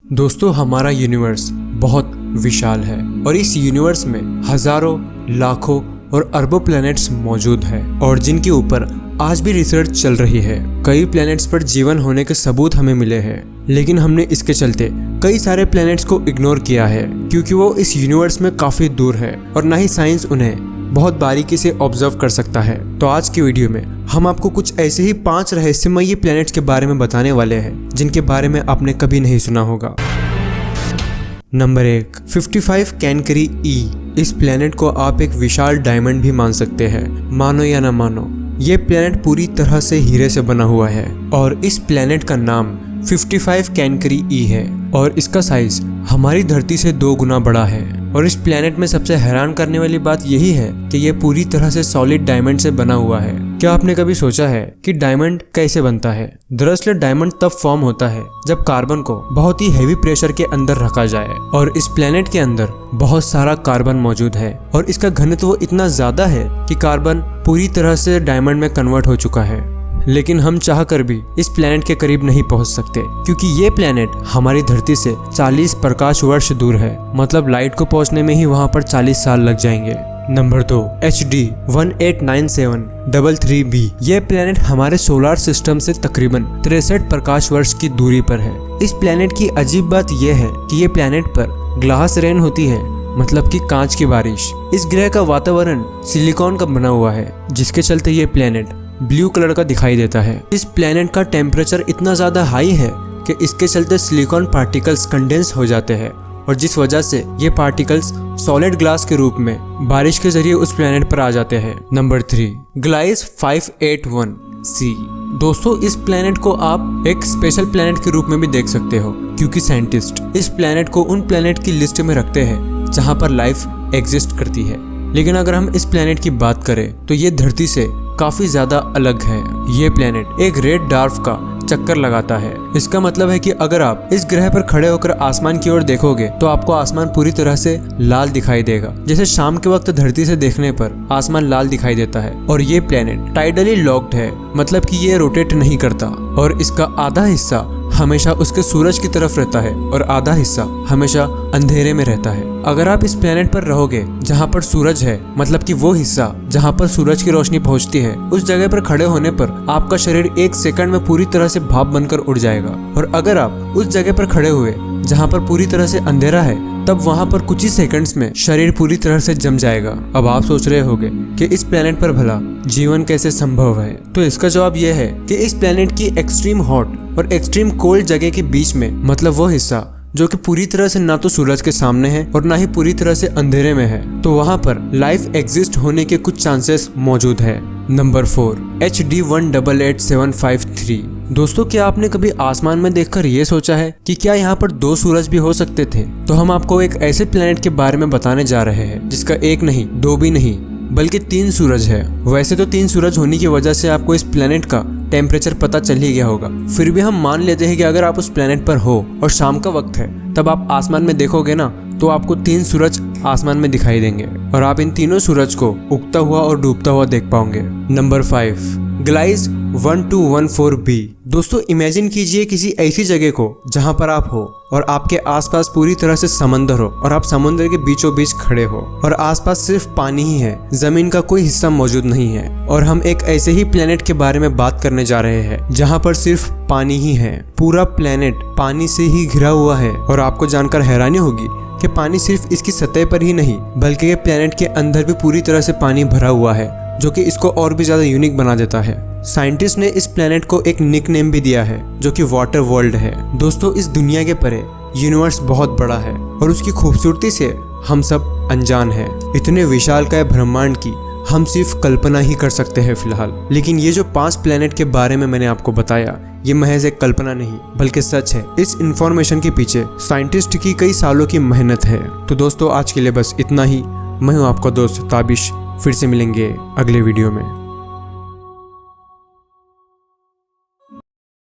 दोस्तों, हमारा यूनिवर्स बहुत विशाल है और इस यूनिवर्स में हजारों, लाखों और अरबों प्लैनेट्स मौजूद हैं और जिनके ऊपर आज भी रिसर्च चल रही है। कई प्लैनेट्स पर जीवन होने के सबूत हमें मिले हैं, लेकिन हमने इसके चलते कई सारे प्लैनेट्स को इग्नोर किया है क्योंकि वो इस यूनिवर्स में काफी दूर है और ना ही साइंस उन्हें बहुत बारीकी से ऑब्जर्व कर सकता है। तो आज की वीडियो में हम आपको कुछ ऐसे ही 5 रहस्यमयी प्लैनेट्स के बारे में बताने वाले हैं जिनके बारे में आपने कभी नहीं सुना होगा। नंबर 1, 55 कैनकरी ई। इस प्लैनेट को आप एक विशाल डायमंड भी मान सकते हैं। मानो या ना मानो, ये प्लैनेट पूरी तरह से हीरे से बना हुआ है और इस प्लैनेट का नाम 55 कैनकरी ई है और इसका साइज हमारी धरती से 2 गुना बड़ा है। और इस प्लैनेट में सबसे हैरान करने वाली बात यही है कि ये पूरी तरह से सॉलिड डायमंड से बना हुआ है। क्या आपने कभी सोचा है कि डायमंड कैसे बनता है? दरअसल डायमंड तब फॉर्म होता है जब कार्बन को बहुत ही हेवी प्रेशर के अंदर रखा जाए और इस प्लैनेट के अंदर बहुत सारा कार्बन मौजूद है और इसका घनत्व इतना ज्यादा है कि कार्बन पूरी तरह से डायमंड में कन्वर्ट हो चुका है। लेकिन हम चाहकर भी इस प्लैनेट के करीब नहीं पहुंच सकते क्योंकि ये प्लैनेट हमारी धरती से 40 प्रकाश वर्ष दूर है। मतलब लाइट को पहुंचने में ही वहां पर 40 साल लग जाएंगे। Number 2, HD 189733b। यह प्लैनेट हमारे सोलर सिस्टम से तकरीबन 63 प्रकाश वर्ष की दूरी पर है। इस प्लैनेट की अजीब बात यह है कि ये प्लैनेट पर ग्लास रेन होती है, मतलब कि कांच की बारिश। इस ग्रह का वातावरण सिलिकॉन का बना हुआ है जिसके चलते ये प्लैनेट ब्लू कलर का दिखाई देता है। इस प्लैनेट का टेम्परेचर इतना ज्यादा हाई है कि इसके चलते सिलिकॉन पार्टिकल्स कंडेंस हो जाते हैं और जिस वजह से ये पार्टिकल्स सॉलिड ग्लास के रूप में बारिश के जरिए उस प्लैनेट पर आ जाते हैं। Number 3, ग्लाइस 581c। दोस्तों, इस प्लैनेट को आप एक स्पेशल प्लैनेट के रूप में भी देख सकते हो क्योंकि साइंटिस्ट इस प्लैनेट को उन प्लैनेट की लिस्ट में रखते हैं जहां पर लाइफ एग्जिस्ट करती है। लेकिन अगर हम इस प्लैनेट की बात करें तो ये धरती से काफी ज्यादा अलग है। ये प्लैनेट एक रेड ड्वार्फ का चक्कर लगाता है। इसका मतलब है कि अगर आप इस ग्रह पर खड़े होकर आसमान की ओर देखोगे तो आपको आसमान पूरी तरह से लाल दिखाई देगा, जैसे शाम के वक्त धरती से देखने पर आसमान लाल दिखाई देता है। और ये प्लैनेट टाइडली लॉक्ड है, मतलब कि ये रोटेट नहीं करता और इसका आधा हिस्सा हमेशा उसके सूरज की तरफ रहता है और आधा हिस्सा हमेशा अंधेरे में रहता है। अगर आप इस प्लैनेट पर रहोगे जहाँ पर सूरज है, मतलब कि वो हिस्सा जहाँ पर सूरज की रोशनी पहुँचती है, उस जगह पर खड़े होने पर आपका शरीर 1 सेकंड में पूरी तरह से भाप बनकर उड़ जाएगा। और अगर आप उस जगह पर खड़े हुए जहाँ पर पूरी तरह से अंधेरा है, तब वहाँ पर कुछ ही सेकंड्स में शरीर पूरी तरह से जम जाएगा। अब आप सोच रहे होंगे कि इस प्लैनेट पर भला जीवन कैसे संभव है? तो इसका जवाब यह है कि इस प्लैनेट की एक्सट्रीम हॉट और एक्सट्रीम कोल्ड जगह के बीच में, मतलब वो हिस्सा जो कि पूरी तरह से ना तो सूरज के सामने है और ना ही पूरी तरह से अंधेरे में है, तो वहाँ पर लाइफ एग्जिस्ट होने के कुछ चांसेस मौजूद है। Number 4, HD 188753। दोस्तों, क्या आपने कभी आसमान में देखकर ये सोचा है कि क्या यहाँ पर 2 सूरज भी हो सकते थे? तो हम आपको एक ऐसे प्लैनेट के बारे में बताने जा रहे हैं जिसका 1 नहीं, 2 भी नहीं, बल्कि 3 सूरज है। वैसे तो 3 सूरज होने की वजह से आपको इस प्लैनेट का टेम्परेचर पता चल ही गया होगा, फिर भी हम मान लेते हैं कि अगर आप उस प्लैनेट पर हो और शाम का वक्त है, तब आप आसमान में देखोगे ना, तो आपको 3 सूरज आसमान में दिखाई देंगे और आप इन तीनों सूरज को उगता हुआ और डूबता हुआ देख पाओगे। Number 5, ग्लाइस 1214b। दोस्तों, इमेजिन कीजिए किसी ऐसी जगह को जहां पर आप हो और आपके आसपास पूरी तरह से समंदर हो और आप समुद्र के बीचों बीच खड़े हो और आसपास सिर्फ पानी ही है, जमीन का कोई हिस्सा मौजूद नहीं है। और हम एक ऐसे ही प्लैनेट के बारे में बात करने जा रहे हैं जहां पर सिर्फ पानी ही है। पूरा प्लैनेट पानी से ही घिरा हुआ है और आपको जानकर हैरानी होगी कि पानी सिर्फ इसकी सतह पर ही नहीं बल्कि ये प्लैनेट के अंदर भी पूरी तरह से पानी भरा हुआ है, जो कि इसको और भी ज्यादा यूनिक बना देता है। साइंटिस्ट ने इस प्लैनेट को एक निक नेम भी दिया है जो कि वाटर वर्ल्ड है। दोस्तों, इस दुनिया के परे यूनिवर्स बहुत बड़ा है और उसकी खूबसूरती से हम सब अनजान हैं। इतने विशालकाय ब्रह्मांड की हम सिर्फ कल्पना ही कर सकते हैं फिलहाल। लेकिन ये जो 5 प्लैनेट के बारे में मैंने आपको बताया, ये महज एक कल्पना नहीं बल्कि सच है। इस इंफॉर्मेशन के पीछे साइंटिस्ट की कई सालों की मेहनत है। तो दोस्तों, आज के लिए बस इतना ही। मैं हूँ आपका दोस्त ताबिश। फिर से मिलेंगे अगले वीडियो में।